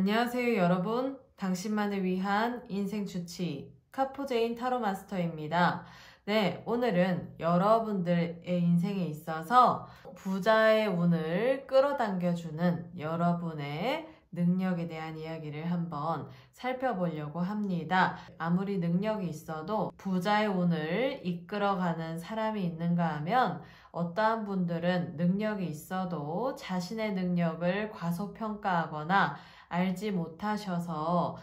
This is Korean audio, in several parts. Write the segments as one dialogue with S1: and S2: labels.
S1: 안녕하세요 여러분. 당신만을 위한 인생 주치 카포제인 타로 마스터입니다. 네, 오늘은 여러분들의 인생에 있어서 부자의 운을 끌어당겨주는 여러분의 능력에 대한 이야기를 한번 살펴보려고 합니다. 아무리 능력이 있어도 부자의 운을 이끌어가는 사람이 있는가 하면 어떠한 분들은 능력이 있어도 자신의 능력을 과소평가하거나 알지 못하셔서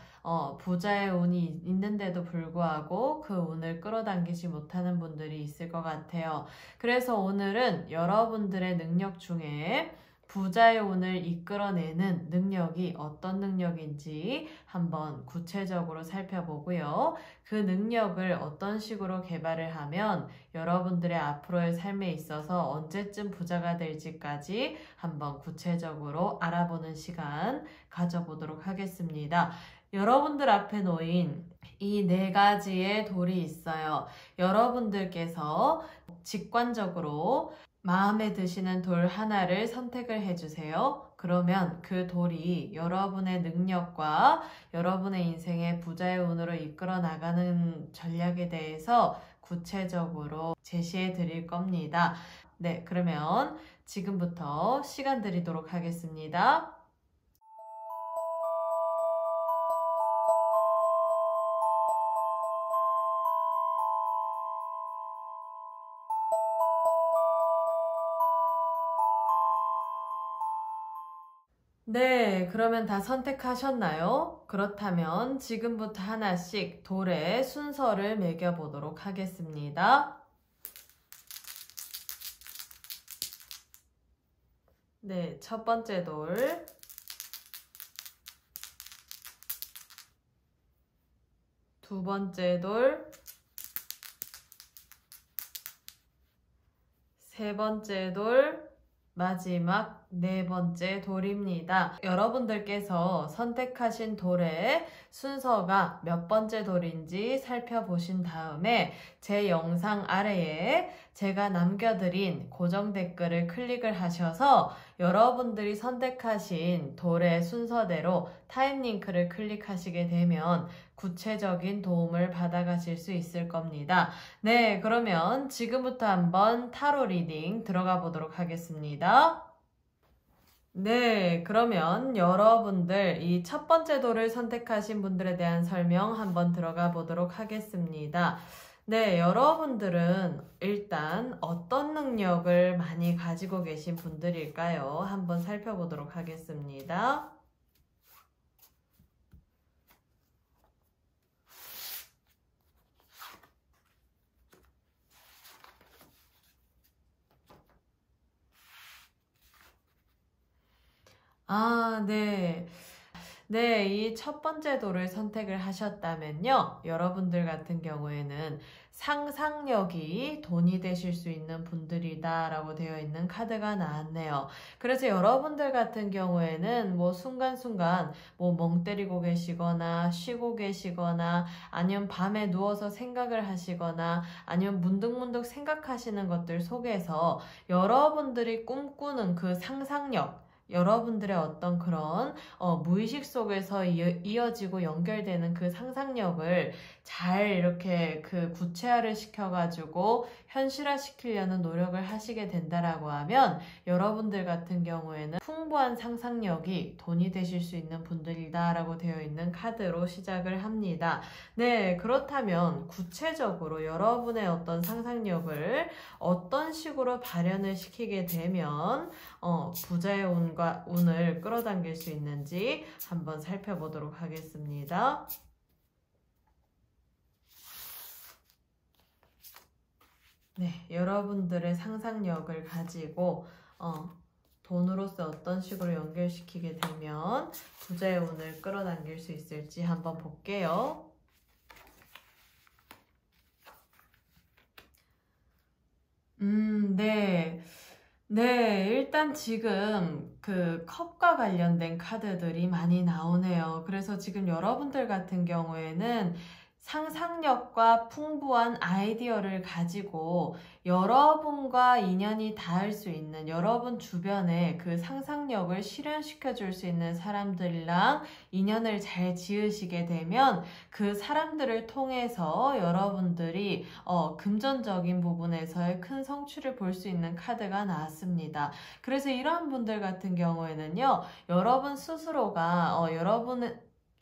S1: 부자의 운이 있는데도 불구하고 그 운을 끌어당기지 못하는 분들이 있을 것 같아요. 그래서 오늘은 여러분들의 능력 중에 부자의 운을 이끌어내는 능력이 어떤 능력인지 한번 구체적으로 살펴보고요. 그 능력을 어떤 식으로 개발을 하면 여러분들의 앞으로의 삶에 있어서 언제쯤 부자가 될지까지 한번 구체적으로 알아보는 시간 가져보도록 하겠습니다. 여러분들 앞에 놓인 이 네 가지의 돌이 있어요. 여러분들께서 직관적으로 마음에 드시는 돌 하나를 선택을 해주세요. 그러면 그 돌이 여러분의 능력과 여러분의 인생의 부자의 운으로 이끌어 나가는 전략에 대해서 구체적으로 제시해 드릴 겁니다. 네, 그러면 지금부터 시간 드리도록 하겠습니다. 네, 그러면 다 선택하셨나요? 그렇다면 지금부터 하나씩 돌의 순서를 매겨보도록 하겠습니다. 네, 첫 번째 돌, 두 번째 돌, 세 번째 돌, 마지막 네 번째 돌입니다. 여러분들께서 선택하신 돌의 순서가 몇 번째 돌인지 살펴보신 다음에 제 영상 아래에 제가 남겨드린 고정 댓글을 클릭을 하셔서 여러분들이 선택하신 돌의 순서대로 타임 링크를 클릭하시게 되면 구체적인 도움을 받아가실 수 있을 겁니다. 네, 그러면 지금부터 한번 타로 리딩 들어가 보도록 하겠습니다. 네, 그러면 여러분들 이 첫 번째 돌을 선택하신 분들에 대한 설명 한번 들어가 보도록 하겠습니다. 네, 여러분들은 일단 어떤 능력을 많이 가지고 계신 분들일까요? 한번 살펴보도록 하겠습니다. 네. 네, 이 첫 번째 돌을 선택을 하셨다면요. 여러분들 같은 경우에는 상상력이 돈이 되실 수 있는 분들이다 라고 되어 있는 카드가 나왔네요. 그래서 여러분들 같은 경우에는 뭐 순간순간 뭐 멍 때리고 계시거나 쉬고 계시거나 아니면 밤에 누워서 생각을 하시거나 아니면 문득문득 생각하시는 것들 속에서 여러분들이 꿈꾸는 그 상상력, 여러분들의 어떤 그런 무의식 속에서 이어지고 연결되는 그 상상력을 잘 이렇게 그 구체화를 시켜가지고 현실화 시키려는 노력을 하시게 된다라고 하면 여러분들 같은 경우에는 풍부한 상상력이 돈이 되실 수 있는 분들이다라고 되어 있는 카드로 시작을 합니다. 네, 그렇다면 구체적으로 여러분의 어떤 상상력을 어떤 식으로 발현을 시키게 되면 부자의 운을 끌어당길 수 있는지 한번 살펴보도록 하겠습니다. 네, 여러분들의 상상력을 가지고 돈으로서 어떤 식으로 연결시키게 되면 부자의 운을 끌어당길 수 있을지 한번 볼게요. 네. 네, 일단 지금 그 컵과 관련된 카드들이 많이 나오네요. 그래서 지금 여러분들 같은 경우에는 상상력과 풍부한 아이디어를 가지고 여러분과 인연이 닿을 수 있는, 여러분 주변에 그 상상력을 실현시켜 줄 수 있는 사람들이랑 인연을 잘 지으시게 되면 그 사람들을 통해서 여러분들이 금전적인 부분에서의 큰 성취를 볼 수 있는 카드가 나왔습니다. 그래서 이러한 분들 같은 경우에는요, 여러분 스스로가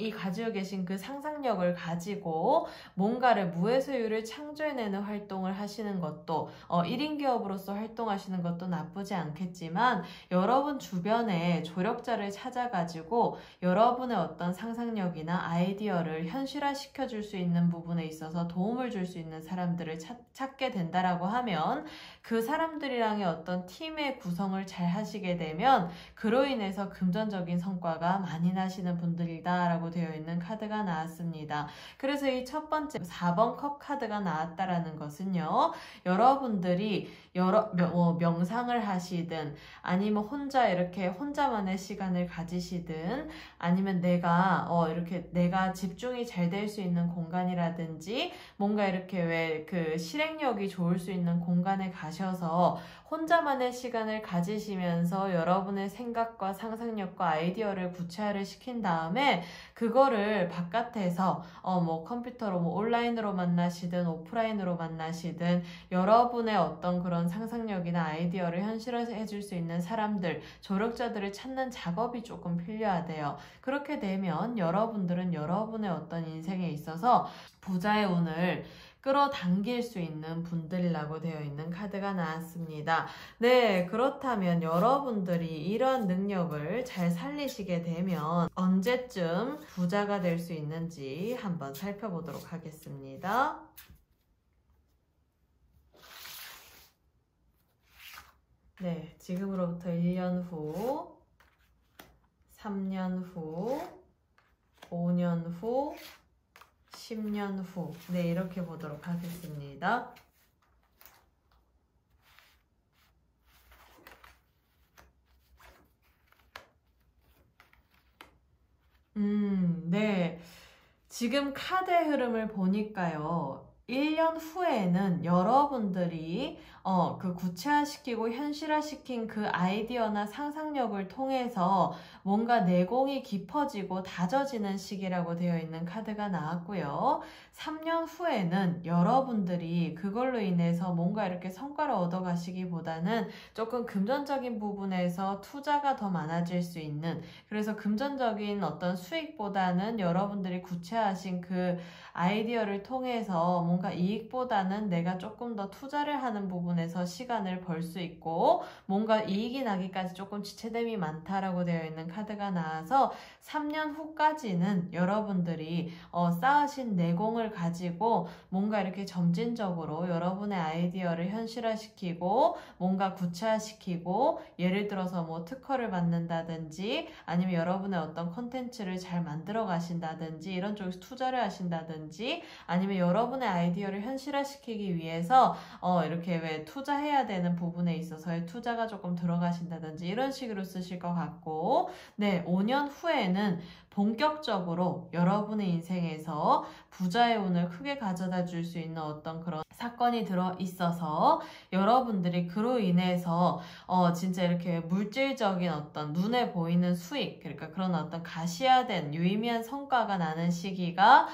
S1: 이 가지고 계신 그 상상력을 가지고 뭔가를 무에서유를 창조해내는 활동을 하시는 것도 1인 기업으로서 활동하시는 것도 나쁘지 않겠지만, 여러분 주변에 조력자를 찾아가지고 여러분의 어떤 상상력이나 아이디어를 현실화시켜 줄 수 있는 부분에 있어서 도움을 줄 수 있는 사람들을 찾게 된다라고 하면, 그 사람들이랑의 어떤 팀의 구성을 잘 하시게 되면 그로 인해서 금전적인 성과가 많이 나시는 분들이다라고 되어 있는 카드가 나왔습니다. 그래서 이 첫 번째 4번 컵 카드가 나왔다라는 것은요, 여러분들이 명상을 하시든 아니면 혼자만의 시간을 가지시든 아니면 내가 집중이 잘 될 수 있는 공간이라든지 뭔가 이렇게 왜 그 실행력이 좋을 수 있는 공간에 가셔서 혼자만의 시간을 가지시면서 여러분의 생각과 상상력과 아이디어를 구체화를 시킨 다음에 그거를 바깥에서 컴퓨터로 온라인으로 만나시든 오프라인으로 만나시든 여러분의 어떤 그런 상상력이나 아이디어를 현실화해 줄 수 있는 사람들, 조력자들을 찾는 작업이 조금 필요하대요. 그렇게 되면 여러분들은 여러분의 어떤 인생에 있어서 부자의 운을 끌어당길 수 있는 분들이라고 되어 있는 카드가 나왔습니다. 네, 그렇다면 여러분들이 이런 능력을 잘 살리시게 되면 언제쯤 부자가 될 수 있는지 한번 살펴보도록 하겠습니다. 네, 지금으로부터 1년 후, 3년 후, 5년 후, 10년 후. 네, 이렇게 보도록 하겠습니다. 네. 지금 카드의 흐름을 보니까요, 1년 후에는 여러분들이 그 구체화시키고 현실화시킨 그 아이디어나 상상력을 통해서 뭔가 내공이 깊어지고 다져지는 시기라고 되어 있는 카드가 나왔고요. 3년 후에는 여러분들이 그걸로 인해서 뭔가 이렇게 성과를 얻어가시기보다는 조금 금전적인 부분에서 투자가 더 많아질 수 있는, 그래서 금전적인 어떤 수익보다는 여러분들이 구체화하신 그 아이디어를 통해서 뭔가 이익보다는 내가 조금 더 투자를 하는 부분에서 시간을 벌 수 있고 뭔가 이익이 나기까지 조금 지체됨이 많다라고 되어 있는 카드가 나와서 3년 후까지는 여러분들이 쌓으신 내공을 가지고 뭔가 이렇게 점진적으로 여러분의 아이디어를 현실화시키고 뭔가 구체화시키고, 예를 들어서 뭐 특허를 받는다든지 아니면 여러분의 어떤 콘텐츠를 잘 만들어 가신다든지 이런 쪽에서 투자를 하신다든지 아니면 여러분의 아이디어를 현실화시키기 위해서 이렇게 왜 투자해야 되는 부분에 있어서의 투자가 조금 들어가신다든지 이런 식으로 쓰실 것 같고, 네, 5년 후에는 본격적으로 여러분의 인생에서 부자의 운을 크게 가져다 줄 수 있는 어떤 그런 사건이 들어 있어서 여러분들이 그로 인해서 진짜 이렇게 물질적인 어떤 눈에 보이는 수익, 그러니까 그런 어떤 가시화된 유의미한 성과가 나는 시기가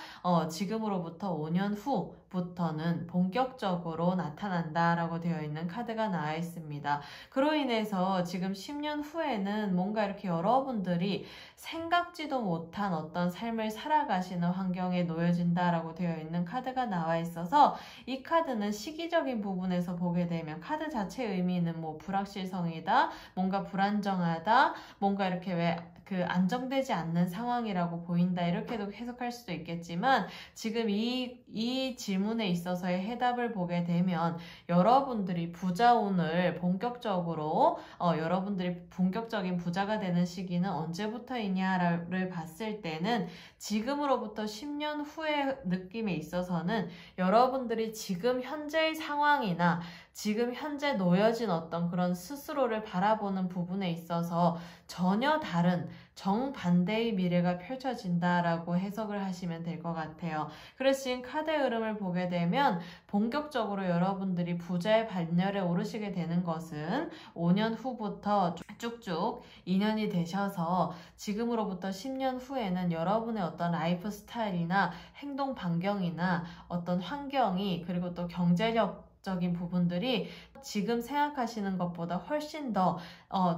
S1: 지금으로부터 5년 후부터는 본격적으로 나타난다라고 되어 있는 카드가 나와 있습니다. 그로 인해서 지금 10년 후에는 뭔가 이렇게 여러분들이 생각지도 못한 어떤 삶을 살아가시는 환경에 놓여진다라고 되어 있는 카드가 나와 있어서, 이 카드는 시기적인 부분에서 보게 되면 카드 자체의 의미는 뭐 불확실성이다, 뭔가 불안정하다, 뭔가 이렇게 왜 그 안정되지 않는 상황이라고 보인다, 이렇게도 해석할 수도 있겠지만, 지금 이 질문에 있어서의 해답을 보게 되면 여러분들이 부자운을 본격적으로 여러분들이 본격적인 부자가 되는 시기는 언제부터이냐를 봤을 때는 지금으로부터 10년 후의 느낌에 있어서는 여러분들이 지금 현재의 상황이나 지금 현재 놓여진 어떤 그런 스스로를 바라보는 부분에 있어서 전혀 다른 정반대의 미래가 펼쳐진다라고 해석을 하시면 될 것 같아요. 그래서 지금 카드의 흐름을 보게 되면 본격적으로 여러분들이 부자의 반열에 오르시게 되는 것은 5년 후부터 쭉쭉 2년이 되셔서 지금으로부터 10년 후에는 여러분의 어떤 라이프 스타일이나 행동 반경이나 어떤 환경이 그리고 또 경제력적인 부분들이 지금 생각하시는 것보다 훨씬 더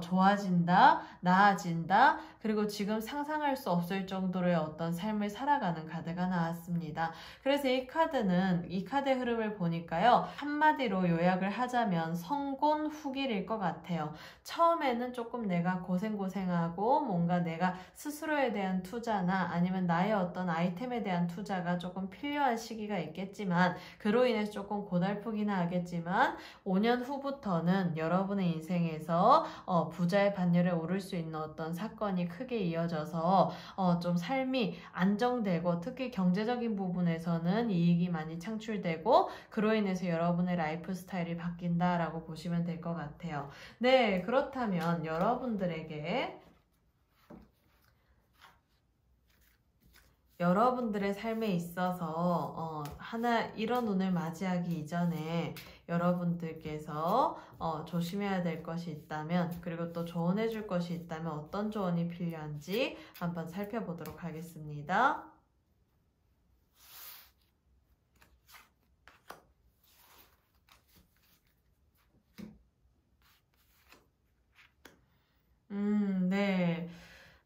S1: 좋아진다, 나아진다, 그리고 지금 상상할 수 없을 정도로의 어떤 삶을 살아가는 카드가 나왔습니다. 그래서 이 카드의 흐름을 보니까요, 한마디로 요약을 하자면 성곤 후길일 것 같아요. 처음에는 조금 내가 고생하고 뭔가 내가 스스로에 대한 투자나 아니면 나의 어떤 아이템에 대한 투자가 조금 필요한 시기가 있겠지만, 그로 인해서 조금 고달프기는 하겠지만 5년 후부터는 여러분의 인생에서 부자의 반열에 오를 수 있는 어떤 사건이 크게 이어져서 좀 삶이 안정되고, 특히 경제적인 부분에서는 이익이 많이 창출되고, 그로 인해서 여러분의 라이프 스타일이 바뀐다라고 보시면 될 것 같아요. 네, 그렇다면 여러분들의 삶에 있어서 이런 운을 맞이하기 이전에 여러분들께서 조심해야 될 것이 있다면, 그리고 또 조언해 줄 것이 있다면 어떤 조언이 필요한지 한번 살펴보도록 하겠습니다. 네.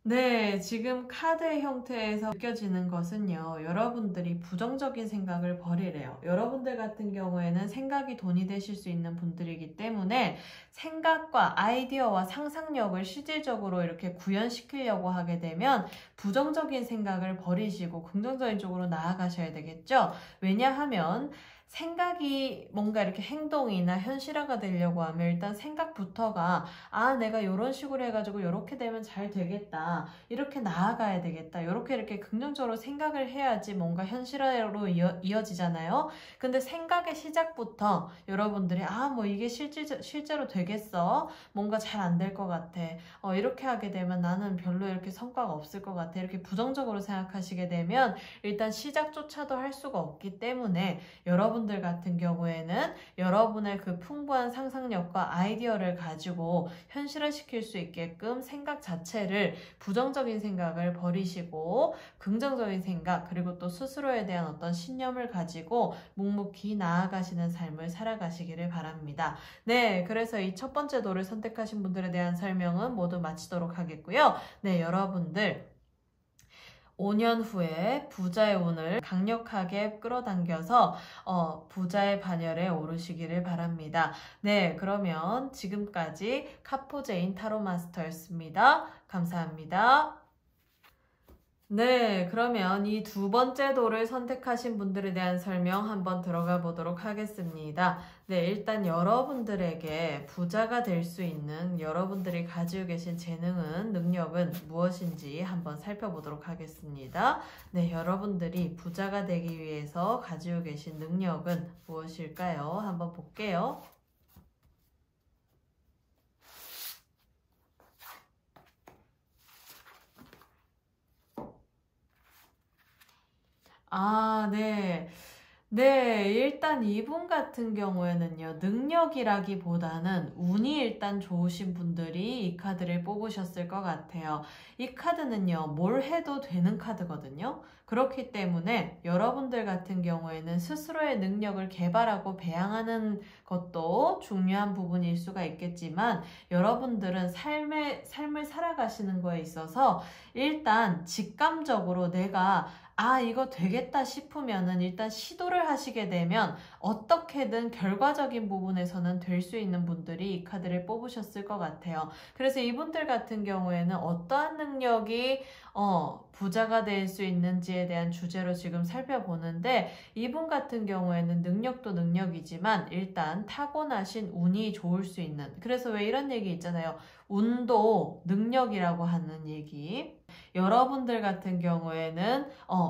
S1: 네, 지금 카드의 형태에서 느껴지는 것은요, 여러분들이 부정적인 생각을 버리래요. 여러분들 같은 경우에는 생각이 돈이 되실 수 있는 분들이기 때문에 생각과 아이디어와 상상력을 실질적으로 이렇게 구현시키려고 하게 되면 부정적인 생각을 버리시고 긍정적인 쪽으로 나아가셔야 되겠죠? 왜냐하면 생각이 뭔가 이렇게 행동이나 현실화가 되려고 하면 일단 생각부터가 내가 이런 식으로 해가지고 이렇게 되면 잘 되겠다, 이렇게 나아가야 되겠다, 이렇게 긍정적으로 생각을 해야지 뭔가 현실화로 이어지잖아요. 근데 생각의 시작부터 여러분들이 뭐 이게 실제로 되겠어? 뭔가 잘 안 될 것 같아. 이렇게 하게 되면 나는 별로 이렇게 성과가 없을 것 같아. 이렇게 부정적으로 생각하시게 되면 일단 시작조차도 할 수가 없기 때문에 여러분들 같은 경우에는 여러분의 그 풍부한 상상력과 아이디어를 가지고 현실화시킬 수 있게끔 생각 자체를, 부정적인 생각을 버리시고 긍정적인 생각, 그리고 또 스스로에 대한 어떤 신념을 가지고 묵묵히 나아가시는 삶을 살아가시기를 바랍니다. 네, 그래서 이 첫 번째 도를 선택하신 분들에 대한 설명은 모두 마치도록 하겠고요. 네, 여러분들 5년 후에 부자의 운을 강력하게 끌어당겨서 부자의 반열에 오르시기를 바랍니다. 네, 그러면 지금까지 카포제인 타로 마스터였습니다. 감사합니다. 네, 그러면 이 두 번째 도를 선택하신 분들에 대한 설명 한번 들어가 보도록 하겠습니다. 네, 일단 여러분들에게 부자가 될 수 있는 여러분들이 가지고 계신 재능은, 능력은 무엇인지 한번 살펴보도록 하겠습니다. 네, 여러분들이 부자가 되기 위해서 가지고 계신 능력은 무엇일까요? 한번 볼게요. 네. 네, 일단 이분 같은 경우에는요, 능력이라기보다는 운이 일단 좋으신 분들이 이 카드를 뽑으셨을 것 같아요. 이 카드는요, 뭘 해도 되는 카드거든요. 그렇기 때문에 여러분들 같은 경우에는 스스로의 능력을 개발하고 배양하는 것도 중요한 부분일 수가 있겠지만, 여러분들은 삶을 살아가시는 거에 있어서 일단 직감적으로 내가 이거 되겠다 싶으면은 일단 시도를 하시게 되면 어떻게든 결과적인 부분에서는 될 수 있는 분들이 이 카드를 뽑으셨을 것 같아요. 그래서 이분들 같은 경우에는 어떠한 능력이 부자가 될 수 있는지에 대한 주제로 지금 살펴보는데, 이분 같은 경우에는 능력도 능력이지만 일단 타고나신 운이 좋을 수 있는, 그래서 왜 이런 얘기 있잖아요. 운도 능력이라고 하는 얘기. 여러분들 같은 경우에는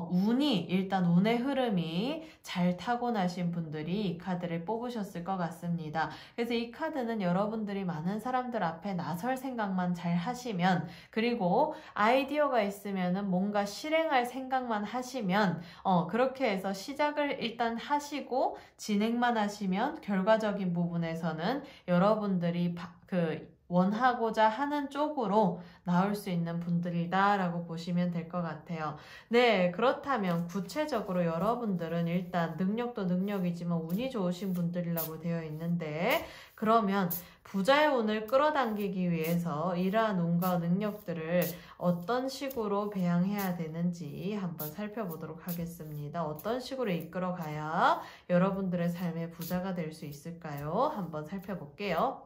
S1: 운이 일단 운의 흐름이 잘 타고나신 분들이 이 카드를 뽑으셨을 것 같습니다. 그래서 이 카드는 여러분들이 많은 사람들 앞에 나설 생각만 잘 하시면, 그리고 아이디어가 있으면은 뭔가 실행할 생각만 하시면 그렇게 해서 시작을 일단 하시고 진행만 하시면 결과적인 부분에서는 여러분들이 원하고자 하는 쪽으로 나올 수 있는 분들이다 라고 보시면 될 것 같아요. 네, 그렇다면 구체적으로 여러분들은 일단 능력도 능력이지만 운이 좋으신 분들이라고 되어 있는데, 그러면 부자의 운을 끌어당기기 위해서 이러한 운과 능력들을 어떤 식으로 배양해야 되는지 한번 살펴보도록 하겠습니다. 어떤 식으로 이끌어가야 여러분들의 삶의 부자가 될 수 있을까요? 한번 살펴볼게요.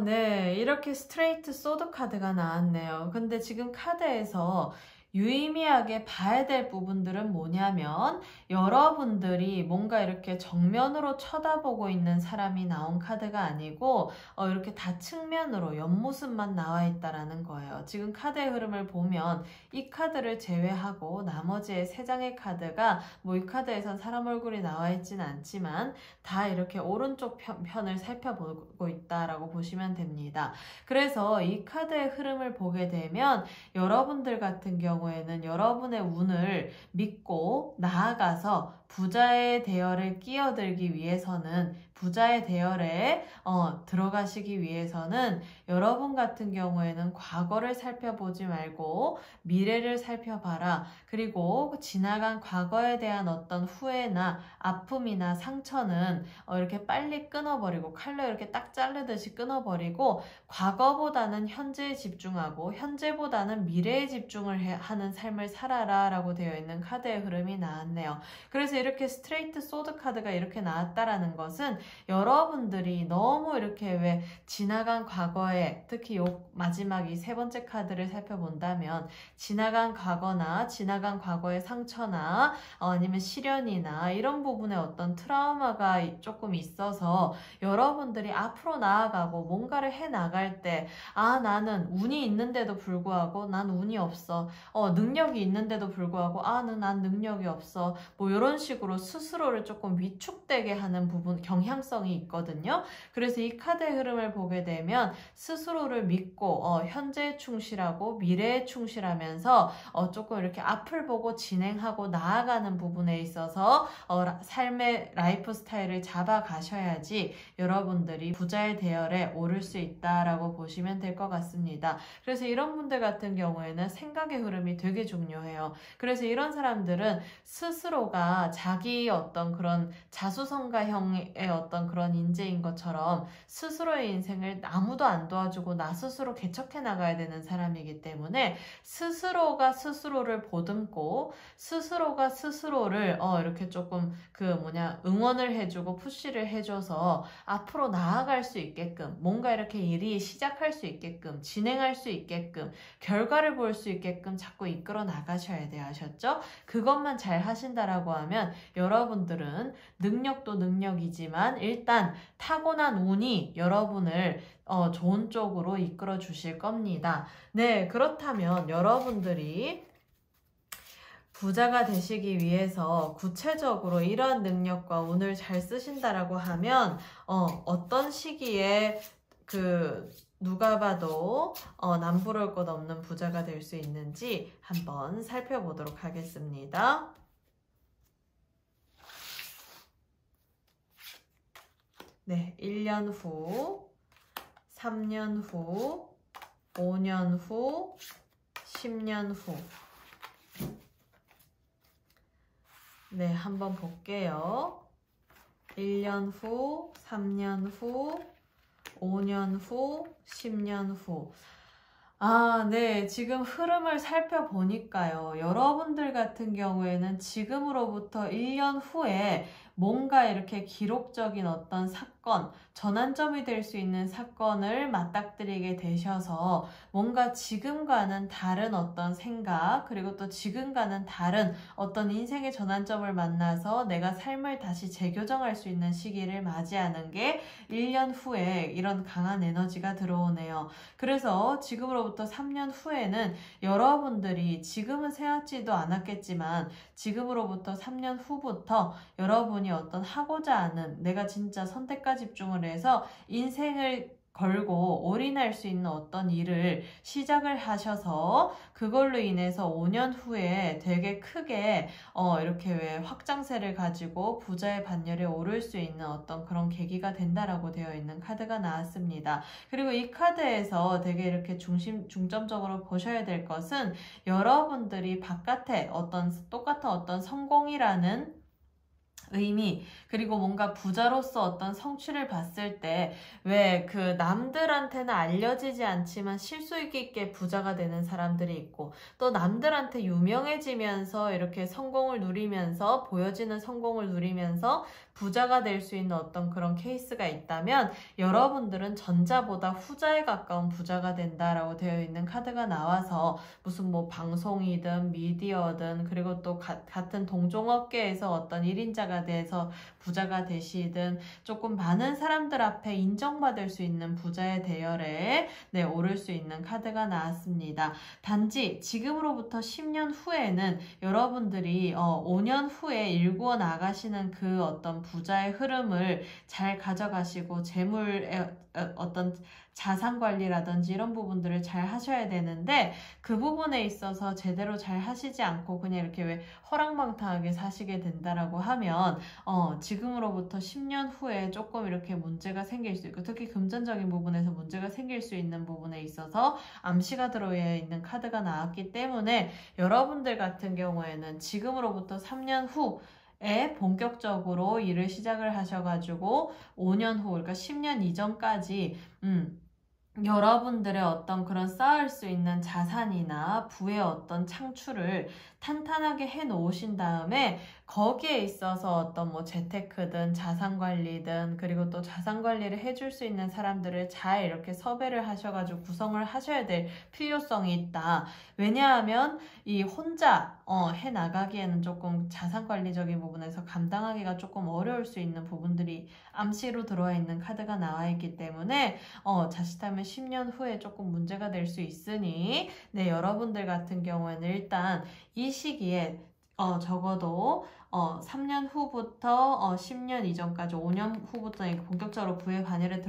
S1: 네. 이렇게 스트레이트 소드 카드가 나왔네요. 근데 지금 카드에서 유의미하게 봐야 될 부분들은 뭐냐면, 여러분들이 뭔가 이렇게 정면으로 쳐다보고 있는 사람이 나온 카드가 아니고 이렇게 다측면으로 옆모습만 나와 있다라는 거예요. 지금 카드의 흐름을 보면 이 카드를 제외하고 나머지의 3장의 카드가 이 카드에선 사람 얼굴이 나와 있지는 않지만 다 이렇게 오른쪽 편을 살펴보고 있다라고 보시면 됩니다. 그래서 이 카드의 흐름을 보게 되면 여러분들 같은 경우에는 여러분의 운을 믿고 나아가서 부자의 대열에 끼어들기 위해서는, 부자의 대열에 들어가시기 위해서는 여러분 같은 경우에는 과거를 살펴보지 말고 미래를 살펴봐라. 그리고 지나간 과거에 대한 어떤 후회나 아픔이나 상처는 이렇게 빨리 끊어버리고, 칼로 이렇게 딱 자르듯이 끊어버리고 과거보다는 현재에 집중하고 현재보다는 미래에 집중을 하는 삶을 살아라 라고 되어 있는 카드의 흐름이 나왔네요. 그래서 이렇게 스트레이트 소드 카드가 이렇게 나왔다라는 것은 여러분들이 너무 이렇게 왜 지나간 과거에, 특히 마지막 이 3번째 카드를 살펴본다면 지나간 과거나 지나간 과거의 상처나 아니면 시련이나 이런 부분에 어떤 트라우마가 조금 있어서 여러분들이 앞으로 나아가고 뭔가를 해 나갈 때 나는 운이 있는데도 불구하고 난 운이 없어, 능력이 있는데도 불구하고 난 능력이 없어, 이런 식으로 스스로를 조금 위축되게 하는 부분, 경향성이 있거든요. 그래서 이 카드의 흐름을 보게 되면 스스로를 믿고 현재에 충실하고 미래에 충실하면서 조금 이렇게 앞을 보고 진행하고 나아가는 부분에 있어서 삶의 라이프 스타일을 잡아 가셔야지 여러분들이 부자의 대열에 오를 수 있다라고 보시면 될 것 같습니다. 그래서 이런 분들 같은 경우에는 생각의 흐름이 되게 중요해요. 그래서 이런 사람들은 스스로가 자기 어떤 그런 자수성가형의 어떤 그런 인재인 것처럼 스스로의 인생을 아무도 안 도와주고 나 스스로 개척해 나가야 되는 사람이기 때문에 스스로가 스스로를 보듬고 스스로가 스스로를 이렇게 조금 응원을 해주고 푸시를 해줘서 앞으로 나아갈 수 있게끔, 뭔가 이렇게 일이 시작할 수 있게끔, 진행할 수 있게끔, 결과를 볼 수 있게끔 자꾸 이끌어 나가셔야 돼요. 아셨죠? 그것만 잘 하신다라고 하면 여러분들은 능력도 능력이지만 일단 타고난 운이 여러분을 좋은 쪽으로 이끌어 주실 겁니다. 네, 그렇다면 여러분들이 부자가 되시기 위해서 구체적으로 이러한 능력과 운을 잘 쓰신다라고 하면 어떤 시기에 누가 봐도 남부러울 것 없는 부자가 될 수 있는지 한번 살펴보도록 하겠습니다. 네, 1년 후, 3년 후, 5년 후, 10년 후. 네, 한번 볼게요. 1년 후, 3년 후, 5년 후, 10년 후. 네. 지금 흐름을 살펴보니까요. 여러분들 같은 경우에는 지금으로부터 1년 후에 뭔가 이렇게 기록적인 어떤 사건, 전환점이 될 수 있는 사건을 맞닥뜨리게 되셔서 뭔가 지금과는 다른 어떤 생각, 그리고 또 지금과는 다른 어떤 인생의 전환점을 만나서 내가 삶을 다시 재교정할 수 있는 시기를 맞이하는 게 1년 후에 이런 강한 에너지가 들어오네요. 그래서 지금으로부터 3년 후에는 여러분들이 지금은 생각지도 않았겠지만 지금으로부터 3년 후부터 여러분이 어떤 하고자 하는 내가 진짜 선택과 집중을 해서 인생을 걸고 올인할 수 있는 어떤 일을 시작을 하셔서 그걸로 인해서 5년 후에 되게 크게 이렇게 왜 확장세를 가지고 부자의 반열에 오를 수 있는 어떤 그런 계기가 된다라고 되어 있는 카드가 나왔습니다. 그리고 이 카드에서 되게 이렇게 중점적으로 보셔야 될 것은 여러분들이 바깥에 똑같은 어떤 성공이라는 의미, 그리고 뭔가 부자로서 어떤 성취를 봤을 때 왜 그 남들한테는 알려지지 않지만 실속 있게 부자가 되는 사람들이 있고 또 남들한테 유명해지면서 이렇게 성공을 누리면서 보여지는 성공을 누리면서 부자가 될 수 있는 어떤 그런 케이스가 있다면 여러분들은 전자보다 후자에 가까운 부자가 된다라고 되어 있는 카드가 나와서 무슨 뭐 방송이든 미디어든 그리고 또 같은 동종업계에서 어떤 1인자가 돼서 부자가 되시든 조금 많은 사람들 앞에 인정받을 수 있는 부자의 대열에 오를 수 있는 카드가 나왔습니다. 단지 지금으로부터 10년 후에는 여러분들이 5년 후에 일구어 나가시는 그 어떤 부자의 흐름을 잘 가져가시고 재물의 어떤 자산 관리라든지 이런 부분들을 잘 하셔야 되는데 그 부분에 있어서 제대로 잘 하시지 않고 그냥 이렇게 왜 허랑방탕하게 사시게 된다라고 하면 지금으로부터 10년 후에 조금 이렇게 문제가 생길 수 있고 특히 금전적인 부분에서 문제가 생길 수 있는 부분에 있어서 암시가 들어야 있는 카드가 나왔기 때문에 여러분들 같은 경우에는 지금으로부터 3년 후 에 본격적으로 일을 시작을 하셔가지고 5년 후, 그러니까 10년 이전까지 여러분들의 어떤 그런 쌓을 수 있는 자산이나 부의 어떤 창출을 탄탄하게 해 놓으신 다음에 거기에 있어서 어떤 뭐 재테크든 자산 관리든 그리고 또 자산 관리를 해줄 수 있는 사람들을 잘 이렇게 섭외를 하셔가지고 구성을 하셔야 될 필요성이 있다. 왜냐하면 이 혼자 해 나가기에는 조금 자산 관리적인 부분에서 감당하기가 조금 어려울 수 있는 부분들이 암시로 들어와 있는 카드가 나와 있기 때문에 자칫하면 10년 후에 조금 문제가 될 수 있으니 여러분들 같은 경우에는 일단 이 시기에 적어도 3년 후부터 10년 이전까지 5년 후부터 본격적으로 부의 반열에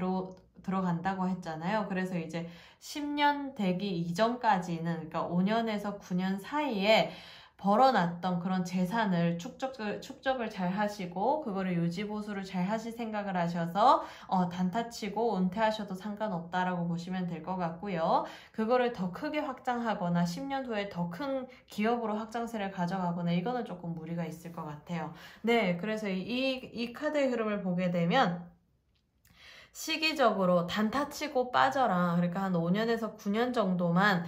S1: 들어간다고 했잖아요. 그래서 이제 10년 되기 이전까지는 그러니까 5년에서 9년 사이에 벌어놨던 그런 재산을 축적을 잘 하시고 그거를 유지보수를 잘 하실 생각을 하셔서 단타치고 은퇴하셔도 상관없다라고 보시면 될 것 같고요. 그거를 더 크게 확장하거나 10년 후에 더 큰 기업으로 확장세를 가져가거나 이거는 조금 무리가 있을 것 같아요. 그래서 이 카드의 흐름을 보게 되면 시기적으로 단타치고 빠져라. 그러니까 한 5년에서 9년 정도만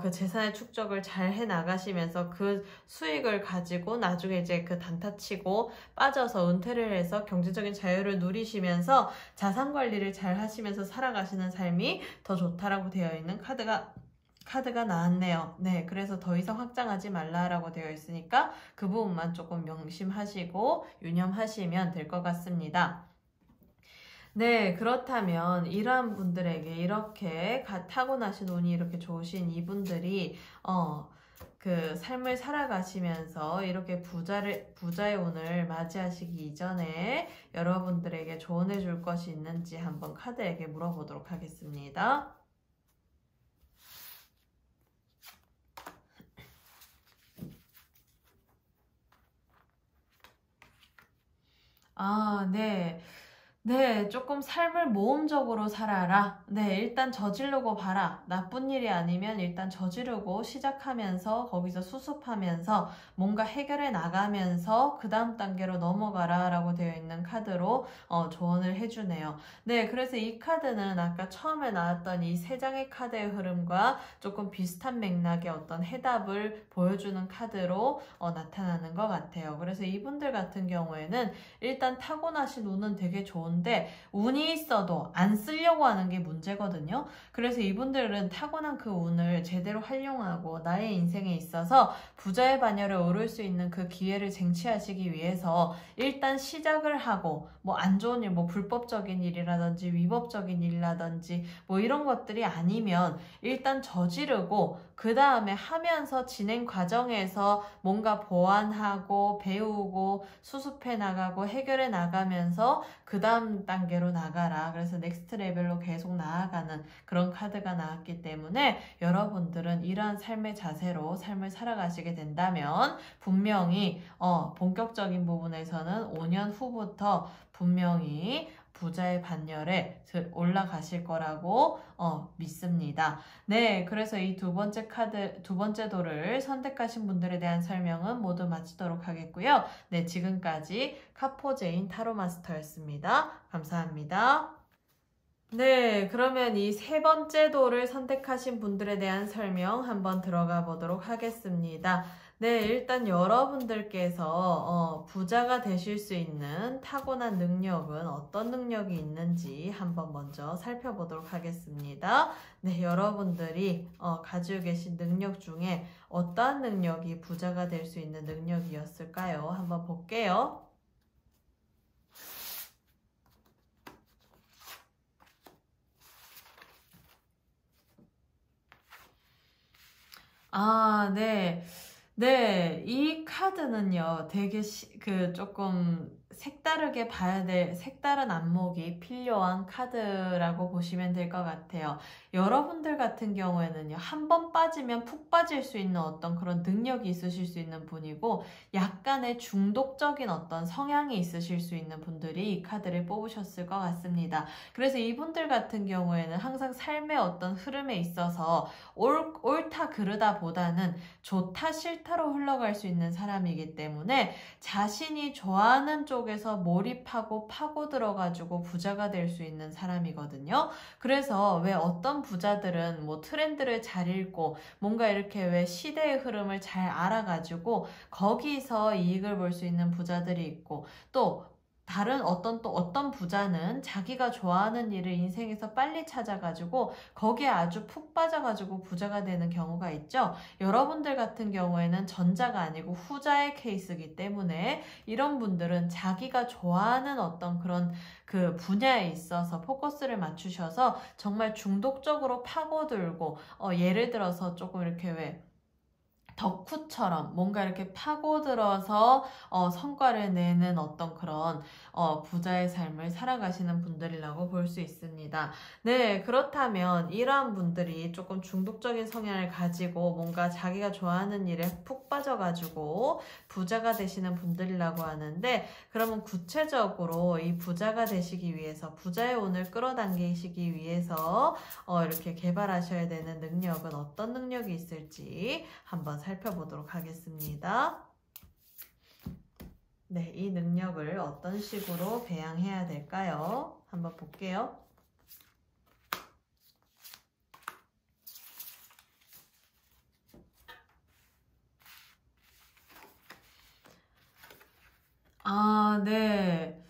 S1: 그 재산의 축적을 잘 해 나가시면서 그 수익을 가지고 나중에 이제 그 단타치고 빠져서 은퇴를 해서 경제적인 자유를 누리시면서 자산 관리를 잘 하시면서 살아가시는 삶이 더 좋다라고 되어 있는 카드가 나왔네요. 그래서 더 이상 확장하지 말라라고 되어 있으니까 그 부분만 조금 명심하시고 유념하시면 될 것 같습니다. 그렇다면 이러한 분들에게 이렇게 타고나신 운이 이렇게 좋으신 이분들이 그 삶을 살아가시면서 이렇게 부자의 운을 맞이하시기 이전에 여러분들에게 조언해 줄 것이 있는지 한번 카드에게 물어보도록 하겠습니다. 네. 네, 조금 삶을 모험적으로 살아라. 네, 일단 저지르고 봐라. 나쁜 일이 아니면 일단 저지르고 시작하면서 거기서 수습하면서 뭔가 해결해 나가면서 그 다음 단계로 넘어가라 라고 되어 있는 카드로 조언을 해주네요. 네, 그래서 이 카드는 아까 처음에 나왔던 이 세 장의 카드의 흐름과 조금 비슷한 맥락의 어떤 해답을 보여주는 카드로 나타나는 것 같아요. 그래서 이분들 같은 경우에는 일단 타고나신 운은 되게 좋은데 운이 있어도 안 쓰려고 하는 게 문제거든요. 그래서 이분들은 타고난 그 운을 제대로 활용하고 나의 인생에 있어서 부자의 반열에 오를 수 있는 그 기회를 쟁취하시기 위해서 일단 시작을 하고 뭐 안 좋은 일, 뭐 불법적인 일이라든지 위법적인 일이라든지 뭐 이런 것들이 아니면 일단 저지르고 그 다음에 하면서 진행 과정에서 뭔가 보완하고 배우고 수습해 나가고 해결해 나가면서 그 다음 단계로 나가라. 그래서 넥스트 레벨로 계속 나아가는 그런 카드가 나왔기 때문에 여러분들은 이러한 삶의 자세로 삶을 살아가시게 된다면 분명히 본격적인 부분에서는 5년 후부터 분명히 부자의 반열에 올라가실 거라고 믿습니다. 네, 그래서 이 두 번째 도를 선택하신 분들에 대한 설명은 모두 마치도록 하겠고요. 네, 지금까지 카포제인 타로 마스터였습니다. 감사합니다. 네, 그러면 이 세 번째 도를 선택하신 분들에 대한 설명 한번 들어가 보도록 하겠습니다. 네, 일단 여러분들께서 부자가 되실 수 있는 타고난 능력은 어떤 능력이 있는지 한번 먼저 살펴보도록 하겠습니다. 네, 여러분들이 가지고 계신 능력 중에 어떠한 능력이 부자가 될 수 있는 능력이었을까요? 한번 볼게요. 아, 네. 네, 이 카드는요, 되게 조금 색다르게 봐야 될, 색다른 안목이 필요한 카드라고 보시면 될 것 같아요. 여러분들 같은 경우에는요, 한 번 빠지면 푹 빠질 수 있는 어떤 그런 능력이 있으실 수 있는 분이고, 약간의 중독적인 어떤 성향이 있으실 수 있는 분들이 이 카드를 뽑으셨을 것 같습니다. 그래서 이분들 같은 경우에는 항상 삶의 어떤 흐름에 있어서 옳다 그르다 보다는 좋다 싫다로 흘러갈 수 있는 사람이기 때문에 자신이 좋아하는 쪽에서 몰입하고 파고 들어가지고 부자가 될 수 있는 사람이거든요. 그래서 왜 어떤 부자들은 뭐 트렌드를 잘 읽고 뭔가 이렇게 왜 시대의 흐름을 잘 알아가지고 거기서 이익을 볼 수 있는 부자들이 있고 또 다른 어떤 부자는 자기가 좋아하는 일을 인생에서 빨리 찾아가지고 거기에 아주 푹 빠져가지고 부자가 되는 경우가 있죠. 여러분들 같은 경우에는 전자가 아니고 후자의 케이스이기 때문에 이런 분들은 자기가 좋아하는 어떤 그런 그 분야에 있어서 포커스를 맞추셔서 정말 중독적으로 파고들고 예를 들어서 조금 이렇게 왜 덕후처럼 뭔가 이렇게 파고들어서 성과를 내는 어떤 그런 부자의 삶을 살아가시는 분들이라고 볼 수 있습니다. 네, 그렇다면 이러한 분들이 조금 중독적인 성향을 가지고 뭔가 자기가 좋아하는 일에 푹 빠져가지고 부자가 되시는 분들이라고 하는데 그러면 구체적으로 이 부자가 되시기 위해서 부자의 운을 끌어당기시기 위해서 이렇게 개발하셔야 되는 능력은 어떤 능력이 있을지 한번 살펴보도록 하겠습니다. 네, 이 능력을 어떤 식으로 배양해야 될까요? 한번 볼게요. 아, 네.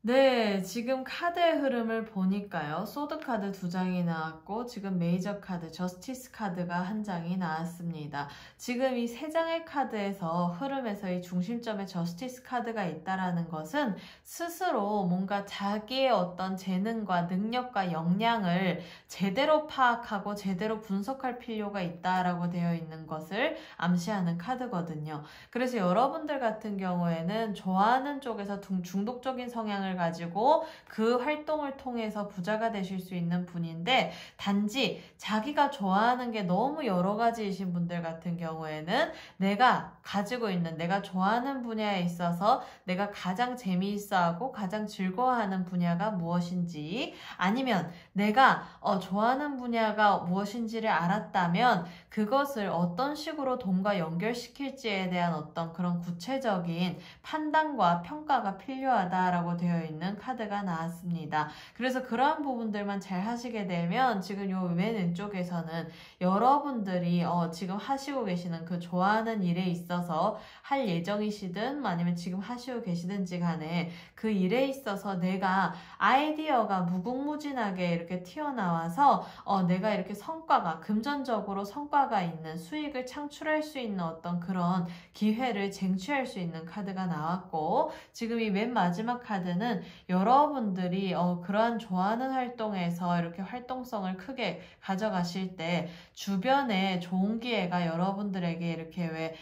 S1: 네, 지금 카드의 흐름을 보니까요. 소드 카드 2장이 나왔고 지금 메이저 카드, 저스티스 카드가 1장이 나왔습니다. 지금 이 3장의 카드에서 흐름에서 이 중심점에 저스티스 카드가 있다라는 것은 스스로 뭔가 자기의 어떤 재능과 능력과 역량을 제대로 파악하고 제대로 분석할 필요가 있다라고 되어 있는 것을 암시하는 카드거든요. 그래서 여러분들 같은 경우에는 좋아하는 쪽에서 중독적인 성향을 역량을 가지고 그 활동을 통해서 부자가 되실 수 있는 분인데, 단지 자기가 좋아하는 게 너무 여러 가지이신 분들 같은 경우에는 내가 가지고 있는, 내가 좋아하는 분야에 있어서 내가 가장 재미있어하고 가장 즐거워하는 분야가 무엇인지, 아니면 내가 좋아하는 분야가 무엇인지를 알았다면 그것을 어떤 식으로 돈과 연결시킬지에 대한 어떤 그런 구체적인 판단과 평가가 필요하다라고 되어 있는 카드가 나왔습니다. 그래서 그러한 부분들만 잘 하시게 되면 지금 요 맨 왼쪽에서는 여러분들이 지금 하시고 계시는 그 좋아하는 일에 있어서 할 예정이시든 아니면 지금 하시고 계시든지 간에 그 일에 있어서 내가 아이디어가 무궁무진하게 이렇게 튀어나와서 내가 이렇게 성과가, 금전적으로 성과가 있는 수익을 창출할 수 있는 어떤 그런 기회를 쟁취할 수 있는 카드가 나왔고, 지금 이 맨 마지막 카드는 여러분들이 그러한 좋아하는 활동에서 이렇게 활동성을 크게 가져가실 때 주변에 좋은 기회가 여러분들에게 이렇게 왜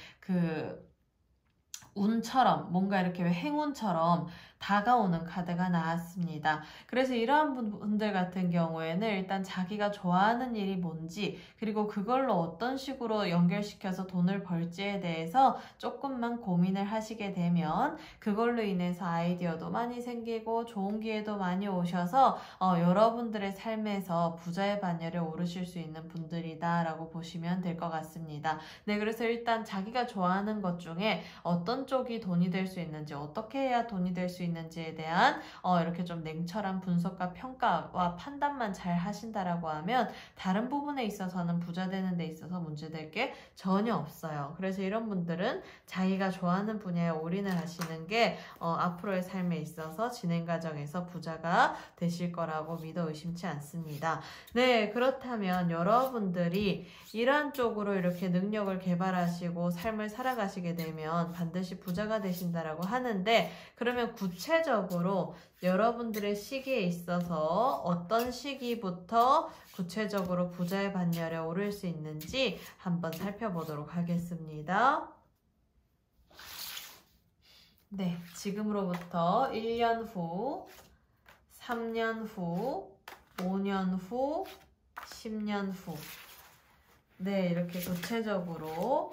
S1: 운처럼, 뭔가 이렇게 왜 행운처럼 다가오는 카드가 나왔습니다. 그래서 이러한 분들 같은 경우에는 일단 자기가 좋아하는 일이 뭔지, 그리고 그걸로 어떤 식으로 연결시켜서 돈을 벌지에 대해서 조금만 고민을 하시게 되면 그걸로 인해서 아이디어도 많이 생기고 좋은 기회도 많이 오셔서 여러분들의 삶에서 부자의 반열에 오르실 수 있는 분들이다 라고 보시면 될 것 같습니다. 네, 그래서 일단 자기가 좋아하는 것 중에 어떤 쪽이 돈이 될 수 있는지, 어떻게 해야 돈이 될 수 있는지에 대한 이렇게 좀 냉철한 분석과 평가와 판단만 잘 하신다라고 하면 다른 부분에 있어서는 부자 되는 데 있어서 문제될 게 전혀 없어요. 그래서 이런 분들은 자기가 좋아하는 분야에 올인을 하시는 게 앞으로의 삶에 있어서 진행 과정에서 부자가 되실 거라고 믿어 의심치 않습니다. 네, 그렇다면 여러분들이 이러한 쪽으로 이렇게 능력을 개발하시고 삶을 살아가시게 되면 반드시 부자가 되신다라고 하는데, 그러면 구체적으로 여러분들의 시기에 있어서 어떤 시기부터 구체적으로 부자의 반열에 오를 수 있는지 한번 살펴보도록 하겠습니다. 네, 지금으로부터 1년 후, 3년 후, 5년 후, 10년 후. 네, 이렇게 구체적으로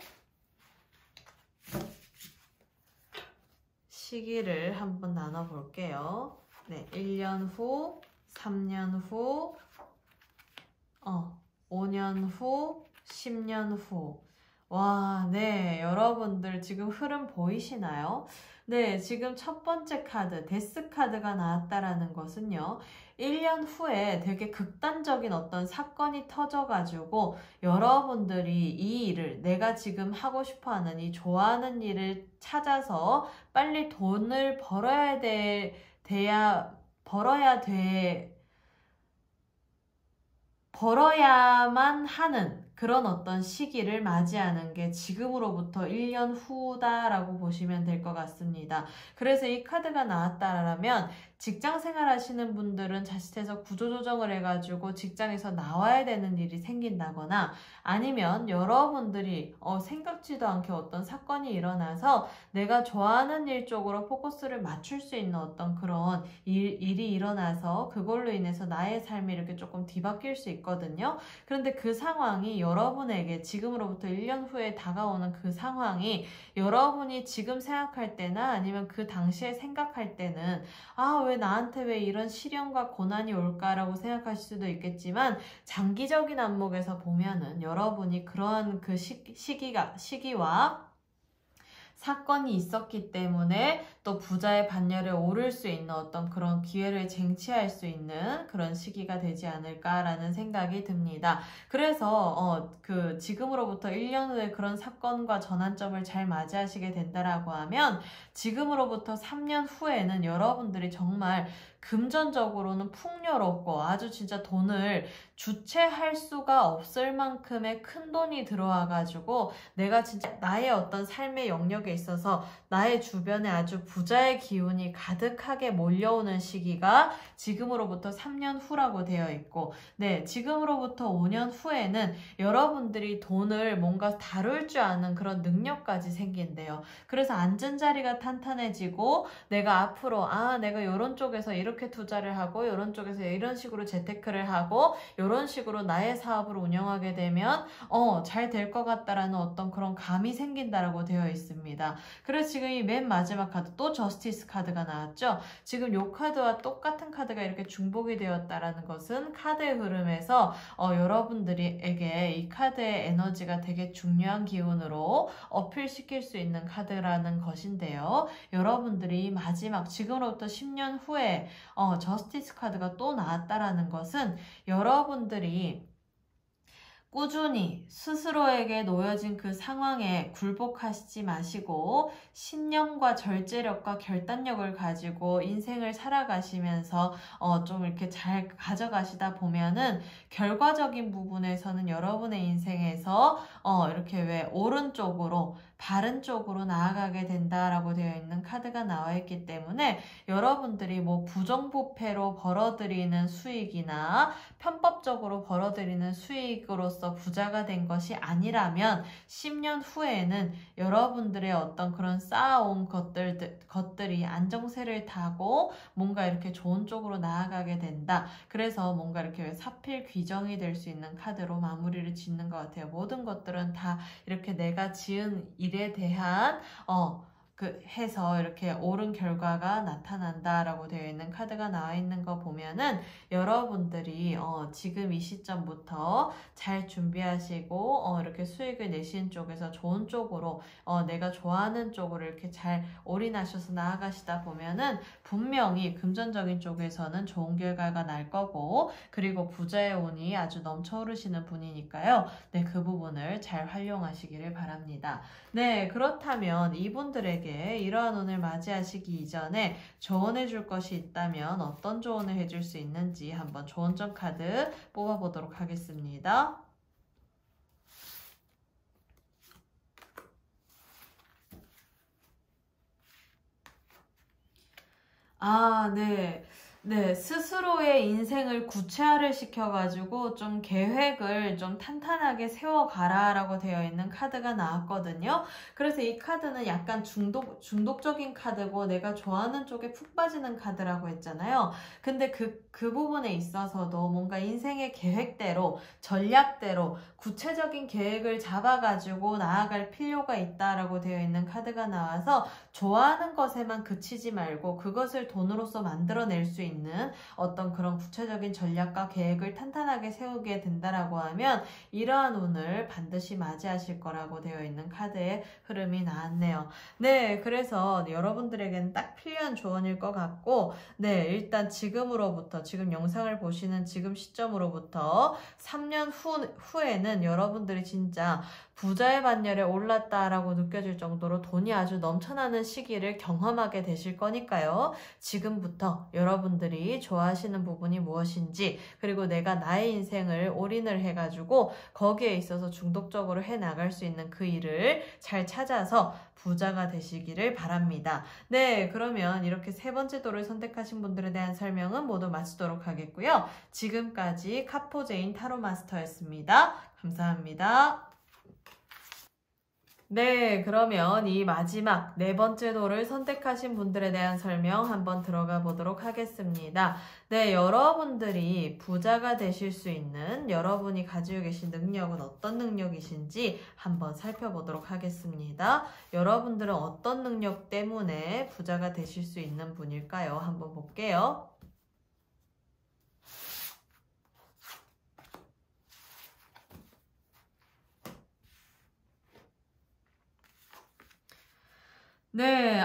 S1: 시기를 한번 나눠볼게요. 네, 1년 후, 3년 후, 5년 후, 10년 후. 와, 네, 여러분들 지금 흐름 보이시나요? 네, 지금 첫 번째 카드, 데스 카드가 나왔다라는 것은요, 1년 후에 되게 극단적인 어떤 사건이 터져가지고 여러분들이 이 일을, 내가 지금 하고 싶어하는 이 좋아하는 일을 찾아서 빨리 돈을 벌어야만 하는 그런 어떤 시기를 맞이하는 게 지금으로부터 1년 후다라고 보시면 될 것 같습니다. 그래서 이 카드가 나왔다라면 직장 생활 하시는 분들은 자칫해서 구조조정을 해가지고 직장에서 나와야 되는 일이 생긴다거나, 아니면 여러분들이 생각지도 않게 어떤 사건이 일어나서 내가 좋아하는 일 쪽으로 포커스를 맞출 수 있는 어떤 그런 일이 일어나서 그걸로 인해서 나의 삶이 이렇게 조금 뒤바뀔 수 있거든요. 그런데 그 상황이 여러분에게 지금으로부터 1년 후에 다가오는 그 상황이 여러분이 지금 생각할 때나 아니면 그 당시에 생각할 때는 왜 나한테 왜 이런 시련과 고난이 올까라고 생각하실 수도 있겠지만, 장기적인 안목에서 보면은 여러분이 그러한 그 시기와 사건이 있었기 때문에 또 부자의 반열에 오를 수 있는 어떤 그런 기회를 쟁취할 수 있는 그런 시기가 되지 않을까라는 생각이 듭니다. 그래서 지금으로부터 1년 후에 그런 사건과 전환점을 잘 맞이하시게 된다라고 하면 지금으로부터 3년 후에는 여러분들이 정말 금전적으로는 풍요롭고 아주 진짜 돈을 주체할 수가 없을 만큼의 큰 돈이 들어와가지고 내가 진짜 나의 어떤 삶의 영역에 있어서 나의 주변에 아주 부자의 기운이 가득하게 몰려오는 시기가 지금으로부터 3년 후라고 되어 있고, 네, 지금으로부터 5년 후에는 여러분들이 돈을 뭔가 다룰 줄 아는 그런 능력까지 생긴대요. 그래서 앉은 자리가 탄탄해지고 내가 앞으로 내가 이런 쪽에서 이렇게 투자를 하고 이런 쪽에서 이런 식으로 재테크를 하고 이런 식으로 나의 사업을 운영하게 되면 잘 될 것 같다라는 어떤 그런 감이 생긴다라고 되어 있습니다. 그래서 지금 이 맨 마지막 카드 또 저스티스 카드가 나왔죠. 지금 이 카드와 똑같은 카드가 이렇게 중복이 되었다라는 것은 카드의 흐름에서 여러분들에게 이 카드의 에너지가 되게 중요한 기운으로 어필시킬 수 있는 카드라는 것인데요. 여러분들이 마지막 지금으로부터 10년 후에 저스티스 카드가 또 나왔다라는 것은 여러분들이 꾸준히 스스로에게 놓여진 그 상황에 굴복하시지 마시고 신념과 절제력과 결단력을 가지고 인생을 살아가시면서 좀 이렇게 잘 가져가시다 보면은 결과적인 부분에서는 여러분의 인생에서 이렇게 왜 오른쪽으로 바른 쪽으로 나아가게 된다라고 되어 있는 카드가 나와 있기 때문에 여러분들이 뭐 부정부패로 벌어들이는 수익이나 편법적으로 벌어들이는 수익으로서 부자가 된 것이 아니라면 10년 후에는 여러분들의 어떤 그런 쌓아온 것들이 안정세를 타고 뭔가 이렇게 좋은 쪽으로 나아가게 된다. 그래서 뭔가 이렇게 사필 귀정이 될 수 있는 카드로 마무리를 짓는 것 같아요. 모든 것들은 다 이렇게 내가 지은 일에 대한 해서 이렇게 옳은 결과가 나타난다라고 되어 있는 카드가 나와 있는 거 보면은 여러분들이 지금 이 시점부터 잘 준비하시고 이렇게 수익을 내신 쪽에서 좋은 쪽으로 내가 좋아하는 쪽으로 이렇게 잘 올인하셔서 나아가시다 보면은 분명히 금전적인 쪽에서는 좋은 결과가 날 거고, 그리고 부자의 운이 아주 넘쳐 흐르시는 분이니까요. 네, 그 부분을 잘 활용하시기를 바랍니다. 네, 그렇다면 이분들에게 이러한 운을 맞이하시기 이전에 조언해 줄 것이 있다면 어떤 조언을 해줄 수 있는지 한번 조언점 카드 뽑아보도록 하겠습니다. 네. 네, 스스로의 인생을 구체화를 시켜가지고 좀 계획을 좀 탄탄하게 세워가라라고 되어 있는 카드가 나왔거든요. 그래서 이 카드는 약간 중독적인 카드고 내가 좋아하는 쪽에 푹 빠지는 카드라고 했잖아요. 근데 그 부분에 있어서도 뭔가 인생의 계획대로, 전략대로 구체적인 계획을 잡아가지고 나아갈 필요가 있다라고 되어 있는 카드가 나와서 좋아하는 것에만 그치지 말고 그것을 돈으로서 만들어낼 수 있는 어떤 그런 구체적인 전략과 계획을 탄탄하게 세우게 된다라고 하면 이러한 운을 반드시 맞이하실 거라고 되어 있는 카드의 흐름이 나왔네요. 네, 그래서 여러분들에게는 딱 필요한 조언일 것 같고, 네, 일단 지금으로부터, 지금 영상을 보시는 지금 시점으로부터 3년 후에는 여러분들이 진짜 부자의 반열에 올랐다라고 느껴질 정도로 돈이 아주 넘쳐나는 시기를 경험하게 되실 거니까요. 지금부터 여러분들이 좋아하시는 부분이 무엇인지, 그리고 내가 나의 인생을 올인을 해가지고 거기에 있어서 중독적으로 해나갈 수 있는 그 일을 잘 찾아서 부자가 되시기를 바랍니다. 네, 그러면 이렇게 세 번째 도를 선택하신 분들에 대한 설명은 모두 마치도록 하겠고요. 지금까지 카포제인 타로 마스터였습니다. 감사합니다. 네, 그러면 이 마지막 네 번째 도를 선택하신 분들에 대한 설명 한번 들어가 보도록 하겠습니다. 네, 여러분들이 부자가 되실 수 있는 여러분이 가지고 계신 능력은 어떤 능력이신지 한번 살펴보도록 하겠습니다. 여러분들은 어떤 능력 때문에 부자가 되실 수 있는 분일까요? 한번 볼게요. 네,